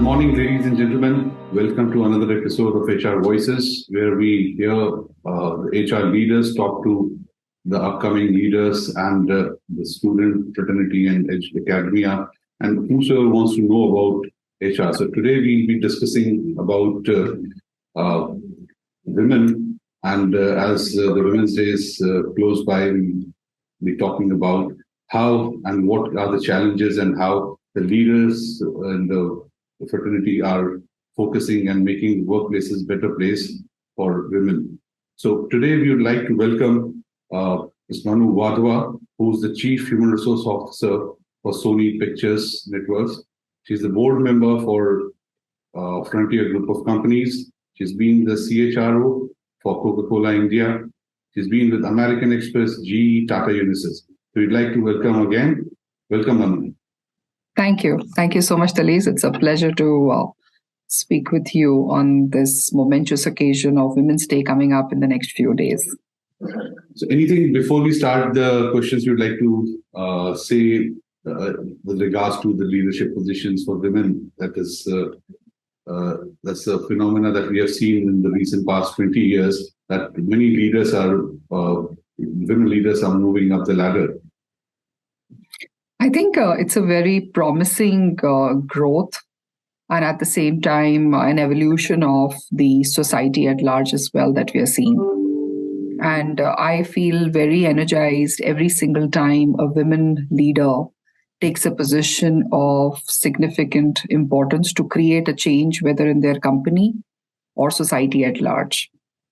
morning, ladies and gentlemen. Welcome to another episode of HR Voices, where we hear the HR leaders talk to the upcoming leaders and the student fraternity and academia, and whosoever wants to know about HR. So today we'll be discussing about women, and as the Women's Day is close by, we'll be talking about how and what are the challenges and how the leaders and the fraternity are focusing and making workplaces better place for women. So today we would like to welcome Ms. Manu Wadhwa, who's the Chief Human Resource Officer for Sony Pictures Networks. She's the board member for Frontier Group of Companies. She's been the CHRO for Coca-Cola India. She's been with American Express, GE, Tata Unisys. So we'd like to welcome again. Welcome, Manu. Thank you. Thank you so much, Talise. It's a pleasure to speak with you on this momentous occasion of Women's Day coming up in the next few days. So anything before we start the questions you'd like to say with regards to the leadership positions for women? That's a phenomena that we have seen in the recent past 20 years, that many leaders women leaders are moving up the ladder. I think it's a very promising growth, and at the same time, an evolution of the society at large as well that we are seeing. And I feel very energized every single time a women leader takes a position of significant importance to create a change, whether in their company or society at large.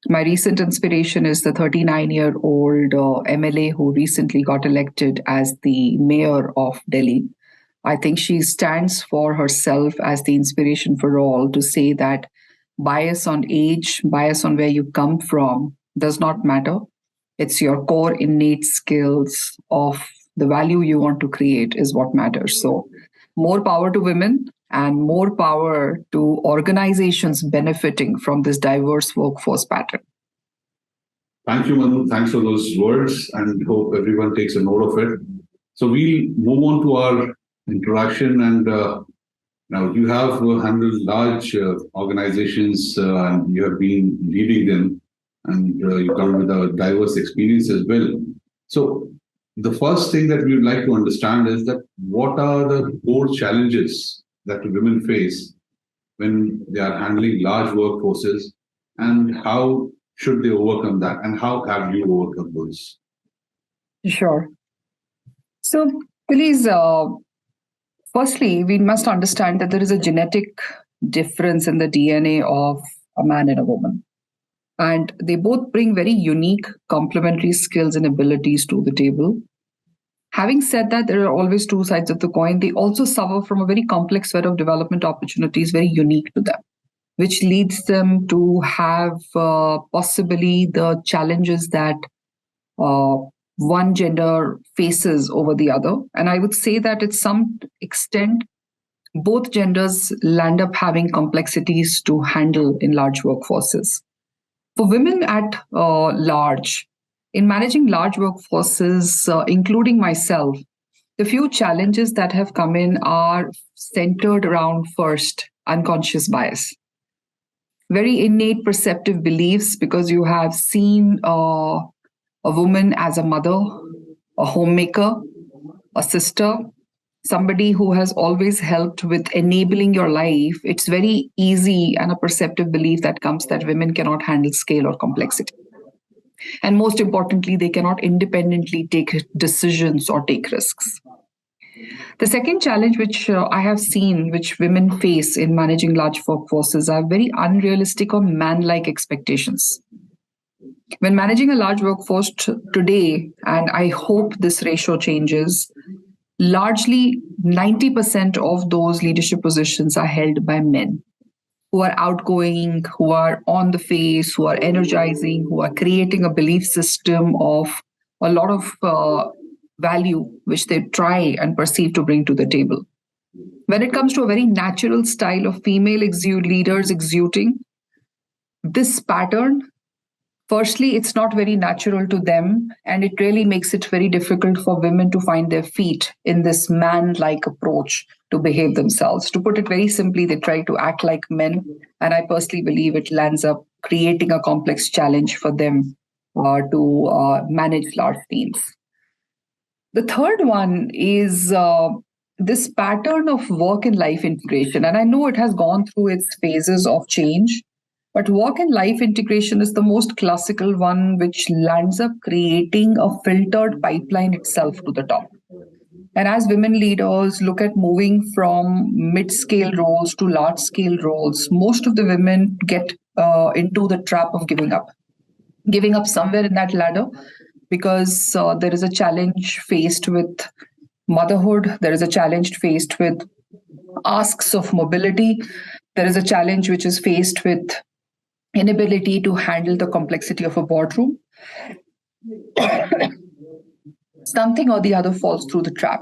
My recent inspiration is the 39-year-old MLA who recently got elected as the mayor of Delhi. I think she stands for herself as the inspiration for all to say that bias on age, bias on where you come from does not matter. It's your core innate skills of the value you want to create is what matters. So more power to women and more power to organizations benefiting from this diverse workforce pattern. Thank you, Manu. Thanks for those words, and hope everyone takes a note of it. So we'll move on to our introduction. And now you have handled large organizations and you have been leading them, and you come with a diverse experience as well. So the first thing that we would like to understand is that what are the core challenges that women face when they are handling large workforces, and how should they overcome that, and how have you overcome those? Sure. So please, firstly, we must understand that there is a genetic difference in the DNA of a man and a woman. And they both bring very unique complementary skills and abilities to the table. Having said that, there are always two sides of the coin. They also suffer from a very complex set of development opportunities, very unique to them, which leads them to have possibly the challenges that one gender faces over the other. And I would say that to some extent, both genders land up having complexities to handle in large workforces. For women at large, in managing large workforces, including myself, the few challenges that have come in are centered around, first, unconscious bias. Very innate perceptive beliefs, because you have seen a woman as a mother, a homemaker, a sister, somebody who has always helped with enabling your life. It's very easy, and a perceptive belief that comes that women cannot handle scale or complexity. And most importantly, they cannot independently take decisions or take risks. The second challenge which I have seen, which women face in managing large workforces, are very unrealistic or man-like expectations. When managing a large workforce today, and I hope this ratio changes, largely 90% of those leadership positions are held by men who are outgoing, who are on the face, who are energizing, who are creating a belief system of a lot of value which they try and perceive to bring to the table. When it comes to a very natural style of female leaders exuding, this pattern Firstly, it's not very natural to them, and it really makes it very difficult for women to find their feet in this man like approach to behave themselves. To put it very simply, they try to act like men, and I personally believe it lands up creating a complex challenge for them to manage large teams. The third one is this pattern of work and life integration. And I know it has gone through its phases of change, but work and life integration is the most classical one, which lands up creating a filtered pipeline itself to the top. And as women leaders look at moving from mid scale roles to large scale roles, most of the women get into the trap of giving up somewhere in that ladder because there is a challenge faced with motherhood, there is a challenge faced with asks of mobility, there is a challenge which is faced with inability to handle the complexity of a boardroom. Something or the other falls through the trap.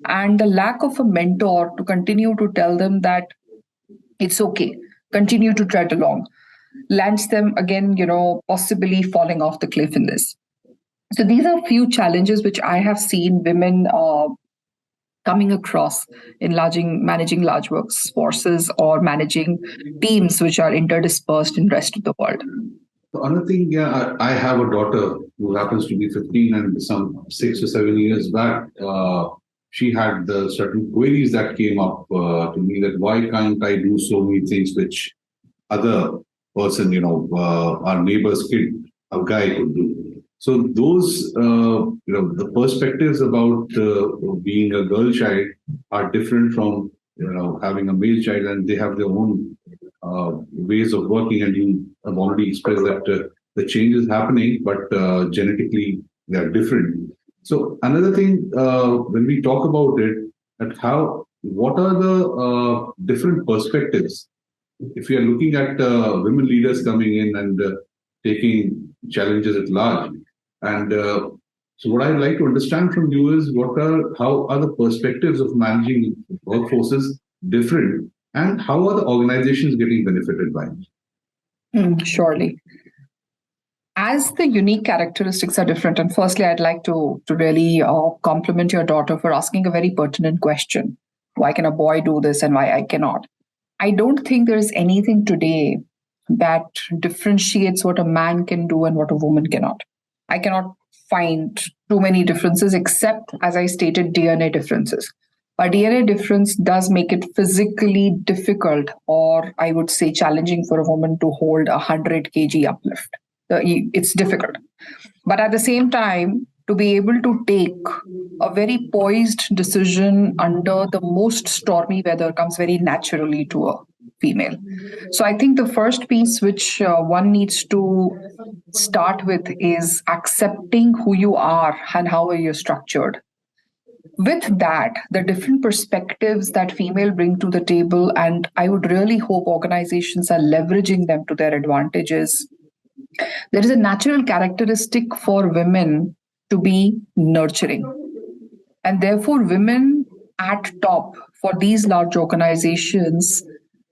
And the lack of a mentor to continue to tell them that it's okay, continue to tread along, lands them again, possibly falling off the cliff in this. So these are a few challenges which I have seen women coming across in managing large workforces or managing teams which are interdispersed in the rest of the world. Another thing, yeah, I have a daughter who happens to be 15, and some 6 or 7 years back, she had certain queries that came up to me that why can't I do so many things which other person, our neighbor's kid, a guy could do. So those, the perspectives about being a girl child are different from, having a male child, and they have their own ways of working. And you have already expressed that the change is happening, but genetically they are different. So another thing, when we talk about it, what are the different perspectives? If we are looking at women leaders coming in and taking challenges at large, and so what I'd like to understand from you is how are the perspectives of managing workforces different, and how are the organizations getting benefited by it? Surely. As the unique characteristics are different, and firstly, I'd like to really compliment your daughter for asking a very pertinent question. Why can a boy do this and why I cannot? I don't think there is anything today that differentiates what a man can do and what a woman cannot. I cannot find too many differences except, as I stated, DNA differences. A DNA difference does make it physically difficult, or I would say challenging, for a woman to hold 100 kg uplift. It's difficult. But at the same time, to be able to take a very poised decision under the most stormy weather comes very naturally to a female. So I think the first piece which one needs to start with is accepting who you are and how are you structured. With that, the different perspectives that female bring to the table, and I would really hope organizations are leveraging them to their advantages. There is a natural characteristic for women to be nurturing. And therefore, women at top for these large organizations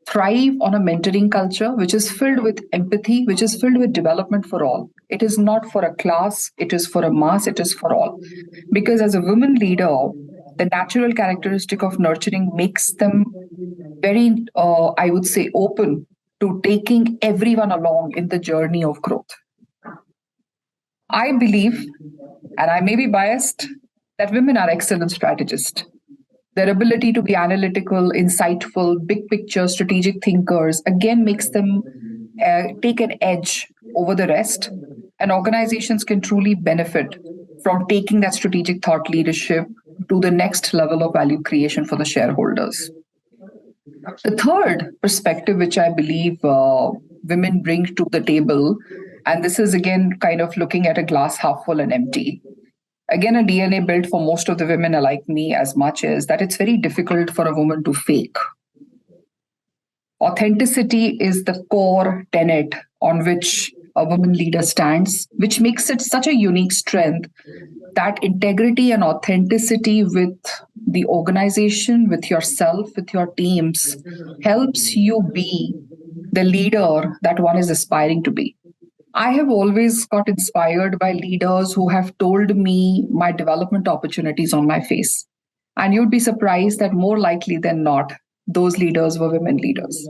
thrive on a mentoring culture which is filled with empathy, which is filled with development for all. It is not for a class, it is for a mass, it is for all. Because as a woman leader, the natural characteristic of nurturing makes them very, I would say, open to taking everyone along in the journey of growth. I believe, and I may be biased, that women are excellent strategists. Their ability to be analytical, insightful, big picture, strategic thinkers again makes them take an edge over the rest. And organizations can truly benefit from taking that strategic thought leadership to the next level of value creation for the shareholders. The third perspective, which I believe women bring to the table, and this is again kind of looking at a glass half full and empty. Again, a DNA built for most of the women like me as much as that it's very difficult for a woman to fake. Authenticity is the core tenet on which a woman leader stands, which makes it such a unique strength that integrity and authenticity with the organization, with yourself, with your teams helps you be the leader that one is aspiring to be. I have always got inspired by leaders who have told me my development opportunities on my face. And you'd be surprised that more likely than not, those leaders were women leaders.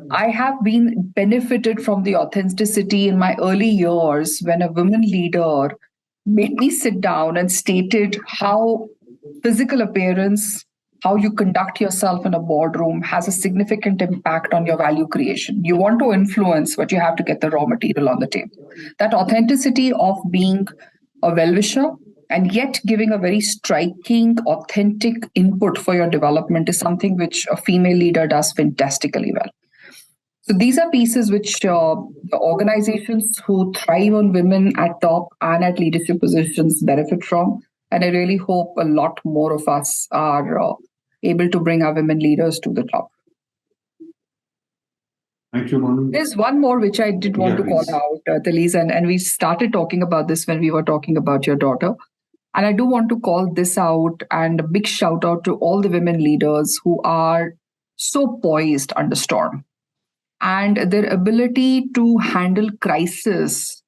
I have been benefited from the authenticity in my early years when a woman leader made me sit down and stated how physical appearance, how you conduct yourself in a boardroom has a significant impact on your value creation. You want to influence, but you have to get the raw material on the table. That authenticity of being a well-wisher and yet giving a very striking, authentic input for your development is something which a female leader does fantastically well. So these are pieces which the organizations who thrive on women at top and at leadership positions benefit from. And I really hope a lot more of us are able to bring our women leaders to the top. Thank you, Manu. There's one more which I did want to call out, Talise, and we started talking about this when we were talking about your daughter. And I do want to call this out and a big shout out to all the women leaders who are so poised under storm, and their ability to handle crisis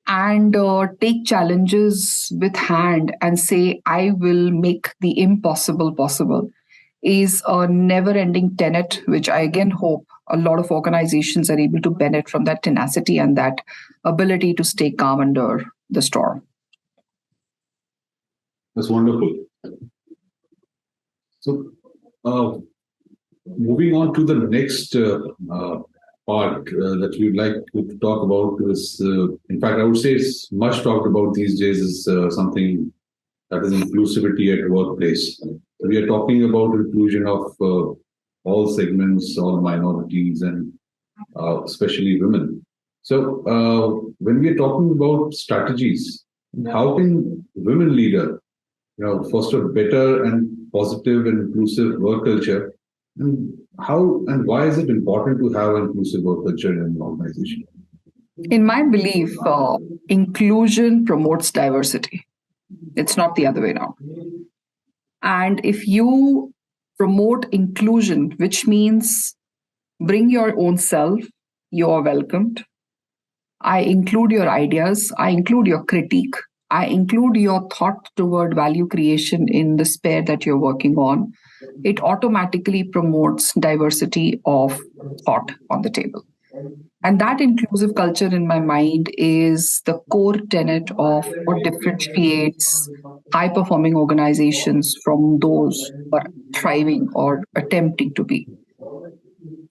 and take challenges with hand and say, I will make the impossible possible is a never ending tenet, which I again hope a lot of organizations are able to benefit from that tenacity and that ability to stay calm under the storm. That's wonderful. So, moving on to the next part that we'd like to talk about is, in fact, I would say it's much talked about these days is something that is inclusivity at workplace. We are talking about inclusion of all segments, all minorities, and especially women. So when we are talking about strategies, how can women leader, foster better and positive and inclusive work culture? And how and why is it important to have an inclusive work culture in an organization? In my belief, inclusion promotes diversity. It's not the other way around. And if you promote inclusion, which means bring your own self, you are welcomed. I include your ideas, I include your critique, I include your thought toward value creation in the sphere that you're working on. It automatically promotes diversity of thought on the table. And that inclusive culture, in my mind, is the core tenet of what differentiates high performing organizations from those who are thriving or attempting to be.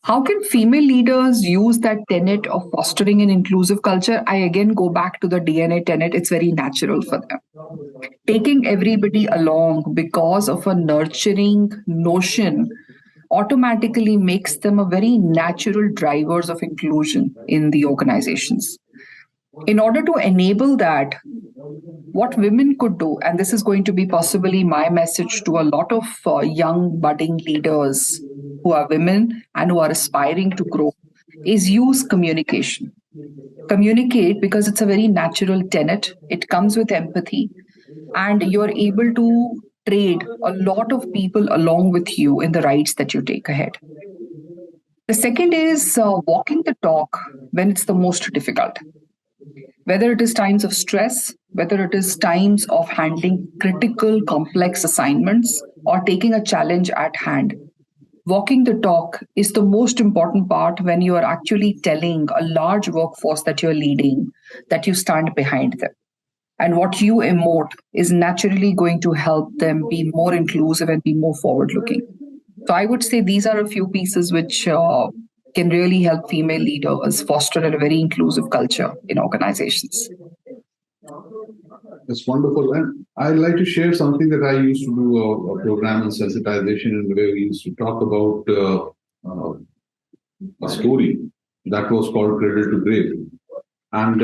How can female leaders use that tenet of fostering an inclusive culture? I again go back to the DNA tenet. It's very natural for them. Taking everybody along because of a nurturing notion automatically makes them a very natural drivers of inclusion in the organizations. In order to enable that, what women could do, and this is going to be possibly my message to a lot of young budding leaders who are women and who are aspiring to grow, is use communication. Communicate because it's a very natural tenet. It comes with empathy, and you're able to trade a lot of people along with you in the rides that you take ahead. The second is walking the talk when it's the most difficult. Whether it is times of stress, whether it is times of handling critical, complex assignments, or taking a challenge at hand. Walking the talk is the most important part when you are actually telling a large workforce that you're leading that you stand behind them. And what you emote is naturally going to help them be more inclusive and be more forward looking. So I would say these are a few pieces which can really help female leaders foster a very inclusive culture in organizations. That's wonderful. And I'd like to share something that I used to do a program on sensitization, and where we used to talk about a story that was called Cradle to Grave. And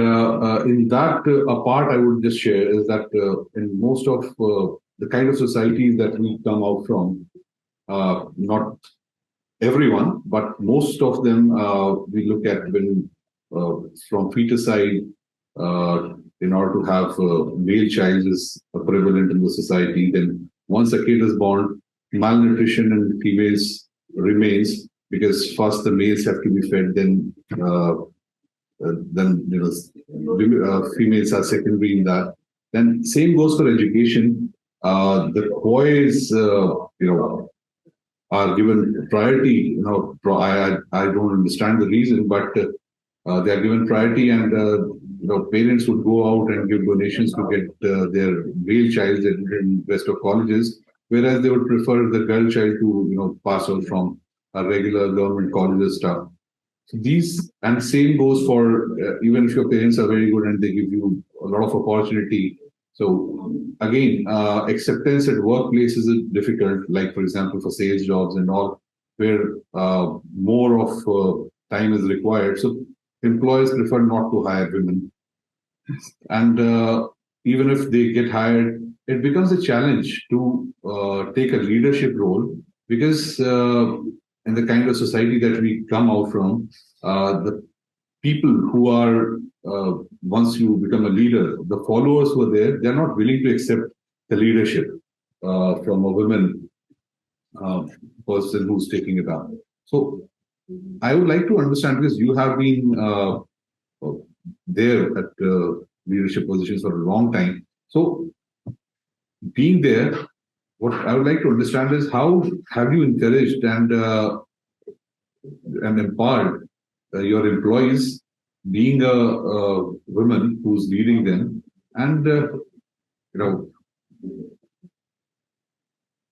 in that, a part I would just share is that in most of the kind of societies that we come out from, not everyone, but most of them, we look at when from feticide, in order to have a male child is prevalent in the society. Then once a kid is born, malnutrition in females remains because first the males have to be fed, then then females are secondary in that. Then same goes for education. The boys, are given priority. I don't understand the reason, but they are given priority, and parents would go out and give donations to get their male child in rest of colleges, whereas they would prefer the girl child to pass out from a regular government colleges stuff. So these, and same goes for even if your parents are very good and they give you a lot of opportunity. So again, acceptance at workplace is difficult. Like for example, for sales jobs and all, where more of time is required. So employers prefer not to hire women, and even if they get hired, it becomes a challenge to take a leadership role, because in the kind of society that we come out from, the people who are once you become a leader, the followers who are there, they're not willing to accept the leadership from a woman person who's taking it up. So I would like to understand, because you have been there at leadership positions for a long time. So being there, what I would like to understand is how have you encouraged and empowered your employees, being a woman who's leading them, and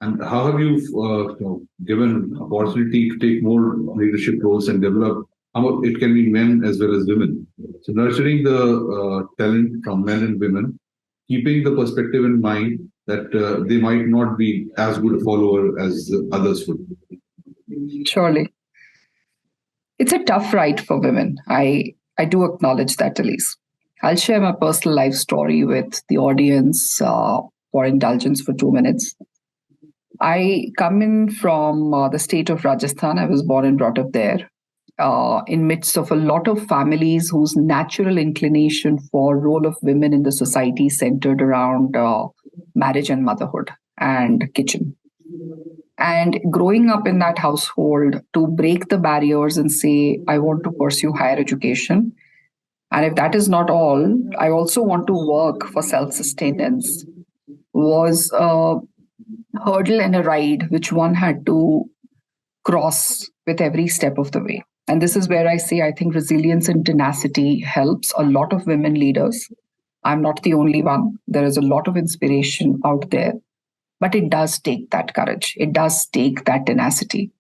and how have you, given opportunity to take more leadership roles and develop? It can be men as well as women. So nurturing the talent from men and women, keeping the perspective in mind that they might not be as good a follower as others would. Surely. It's a tough ride for women. I do acknowledge that, Elise. I'll share my personal life story with the audience for indulgence for 2 minutes. I come in from the state of Rajasthan. I was born and brought up there, in midst of a lot of families whose natural inclination for role of women in the society centered around marriage and motherhood and kitchen. And growing up in that household, to break the barriers and say, I want to pursue higher education. And if that is not all, I also want to work for self-sustenance, was a hurdle and a ride which one had to cross with every step of the way. And this is where I say I think resilience and tenacity helps a lot of women leaders. I'm not the only one. There is a lot of inspiration out there. But it does take that courage. It does take that tenacity.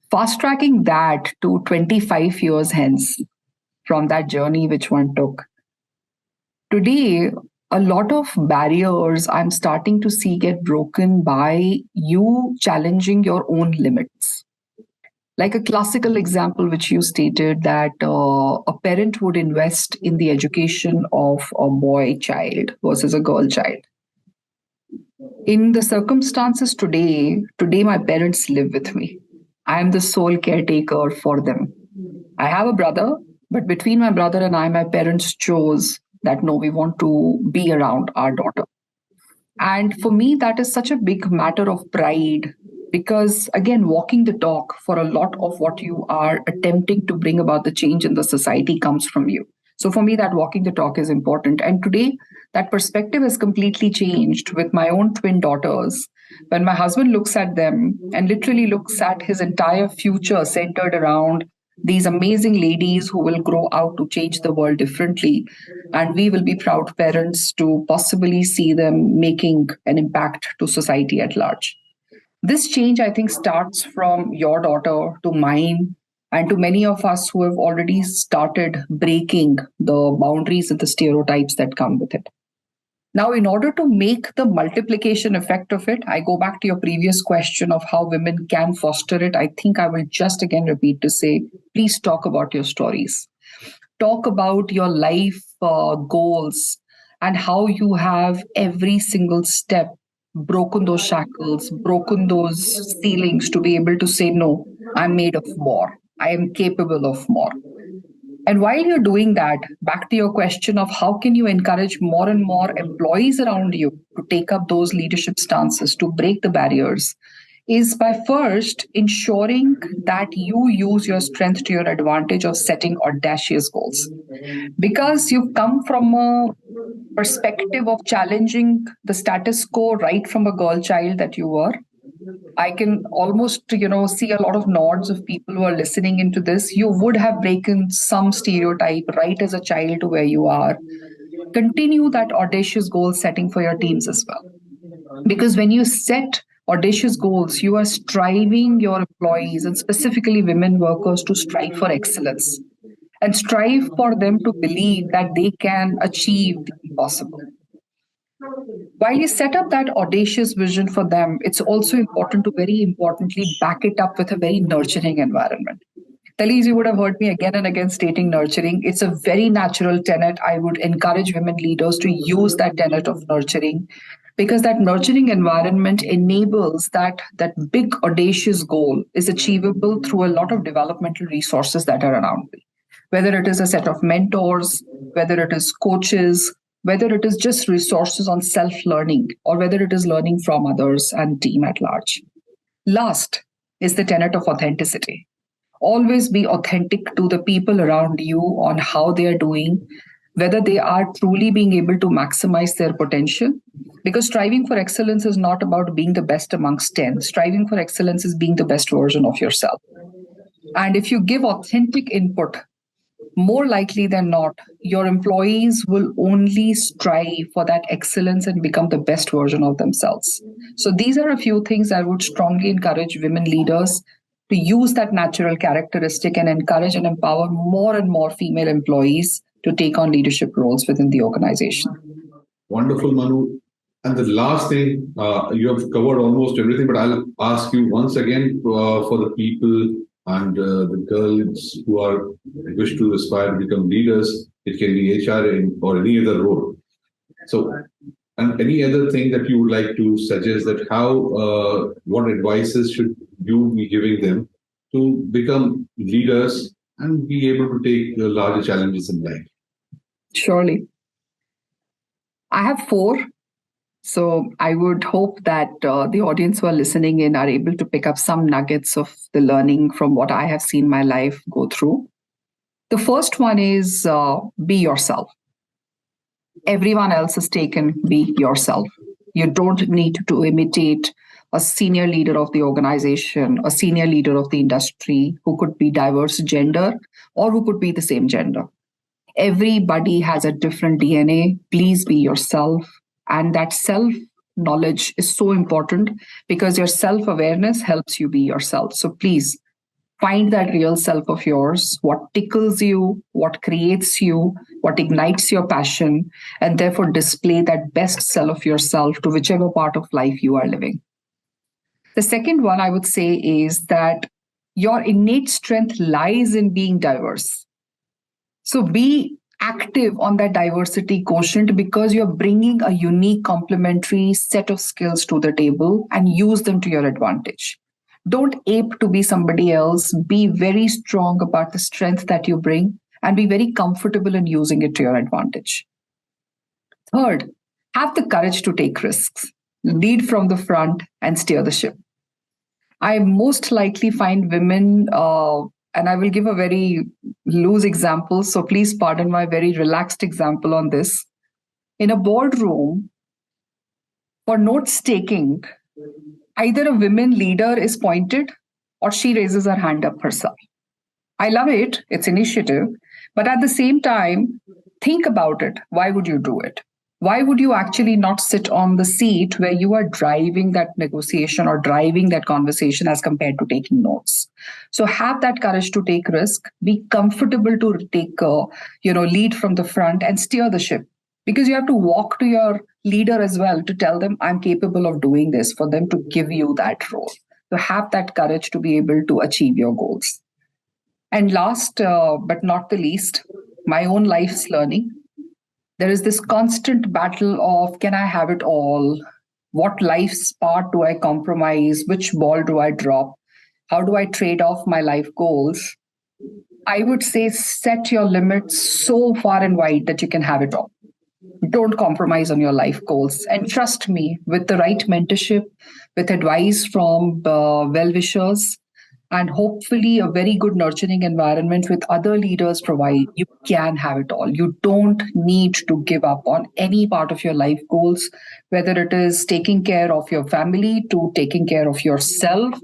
Fast tracking that to 25 years hence from that journey which one took. Today, a lot of barriers I'm starting to see get broken by you challenging your own limits. Like a classical example, which you stated, that a parent would invest in the education of a boy child versus a girl child. In the circumstances today my parents live with me. I am the sole caretaker for them. I have a brother, but between my brother and I, my parents chose that no, we want to be around our daughter. And for me, that is such a big matter of pride, because again, walking the talk for a lot of what you are attempting to bring about the change in the society comes from you. So for me, that walking the talk is important. And today, that perspective has completely changed with my own twin daughters. When my husband looks at them and literally looks at his entire future centered around these amazing ladies who will grow out to change the world differently, and we will be proud parents to possibly see them making an impact to society at large. This change, I think, starts from your daughter to mine, and to many of us who have already started breaking the boundaries and the stereotypes that come with it. Now, in order to make the multiplication effect of it, I go back to your previous question of how women can foster it. I think I will just again repeat to say, please talk about your stories. Talk about your life goals and how you have every single step broken those shackles, broken those ceilings to be able to say, no, I'm made of more. I am capable of more. And while you're doing that, back to your question of how can you encourage more and more employees around you to take up those leadership stances, to break the barriers, is by first ensuring that you use your strength to your advantage of setting audacious goals. Because you've come from a perspective of challenging the status quo right from a girl child that you were. I can almost, see a lot of nods of people who are listening into this. You would have broken some stereotype right as a child to where you are. Continue that audacious goal setting for your teams as well. Because when you set audacious goals, you are striving your employees and specifically women workers to strive for excellence and strive for them to believe that they can achieve the impossible. While you set up that audacious vision for them, it's also important to very importantly back it up with a very nurturing environment. Talise, you would have heard me again and again stating nurturing. It's a very natural tenet. I would encourage women leaders to use that tenet of nurturing because that nurturing environment enables that big audacious goal is achievable through a lot of developmental resources that are around me. Whether it is a set of mentors, whether it is coaches, whether it is just resources on self learning, or whether it is learning from others and team at large. Last is the tenet of authenticity. Always be authentic to the people around you on how they are doing, whether they are truly being able to maximize their potential. Because striving for excellence is not about being the best amongst 10. Striving for excellence is being the best version of yourself. And if you give authentic input, more likely than not, your employees will only strive for that excellence and become the best version of themselves. So, these are a few things I would strongly encourage women leaders to use that natural characteristic and encourage and empower more and more female employees to take on leadership roles within the organization. Wonderful, Manu. And the last thing, you have covered almost everything, but I'll ask you once again for the people and the girls who are wish to aspire to become leaders. It can be HR or any other role. So, and any other thing that you would like to suggest that how, what advices should you be giving them to become leaders and be able to take larger challenges in life? Surely. I have 4. So I would hope that the audience who are listening in are able to pick up some nuggets of the learning from what I have seen my life go through. The first one is be yourself. Everyone else is taken, be yourself. You don't need to imitate a senior leader of the organization, a senior leader of the industry who could be diverse gender or who could be the same gender. Everybody has a different DNA. Please be yourself. And that self knowledge is so important because your self awareness helps you be yourself. So please find that real self of yours, what tickles you, what creates you, what ignites your passion, and therefore display that best self of yourself to whichever part of life you are living. The second one I would say is that your innate strength lies in being diverse. So be active on that diversity quotient because you're bringing a unique complementary set of skills to the table and use them to your advantage. Don't ape to be somebody else. Be very strong about the strength that you bring and be very comfortable in using it to your advantage. Third, have the courage to take risks. Lead from the front and steer the ship. I most likely find women and I will give a very loose example. So please pardon my very relaxed example on this. In a boardroom, for notes taking, either a women leader is pointed or she raises her hand up herself. I love it. It's initiative. But at the same time, think about it. Why would you do it? Why would you actually not sit on the seat where you are driving that negotiation or driving that conversation as compared to taking notes? So have that courage to take risk, be comfortable to take, lead from the front and steer the ship because you have to walk to your leader as well to tell them I'm capable of doing this for them to give you that role. So have that courage to be able to achieve your goals. And last but not the least, my own life's learning. There is this constant battle of can I have it all? What life's part do I compromise? Which ball do I drop? How do I trade off my life goals? I would say set your limits so far and wide that you can have it all. Don't compromise on your life goals. And trust me, with the right mentorship, with advice from well wishers, and hopefully a very good nurturing environment with other leaders provide, you can have it all. You don't need to give up on any part of your life goals, whether it is taking care of your family, to taking care of yourself,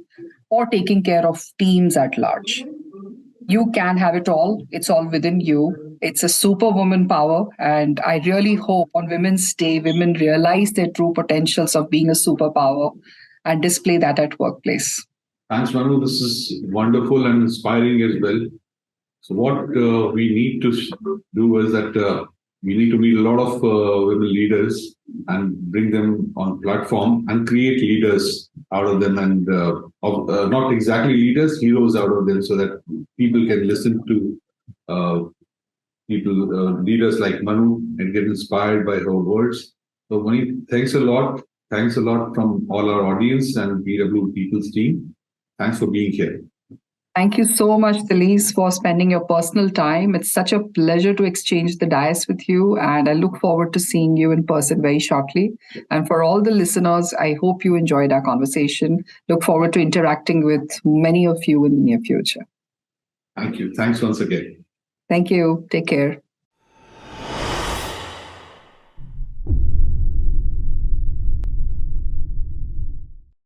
or taking care of teams at large. You can have it all. It's all within you. It's a superwoman power. And I really hope on Women's Day, women realize their true potentials of being a superpower and display that at workplace. Thanks, Manu. This is wonderful and inspiring as well. So, what we need to do is that we need to meet a lot of women leaders and bring them on platform and create leaders out of them, and not exactly leaders, heroes out of them, so that people can listen to leaders like Manu and get inspired by her words. So, Mani, thanks a lot. Thanks a lot from all our audience and BW People's team. Thanks for being here. Thank you so much, Delise, for spending your personal time. It's such a pleasure to exchange the dais with you, and I look forward to seeing you in person very shortly. And for all the listeners, I hope you enjoyed our conversation. Look forward to interacting with many of you in the near future. Thank you. Thanks once again. Thank you. Take care.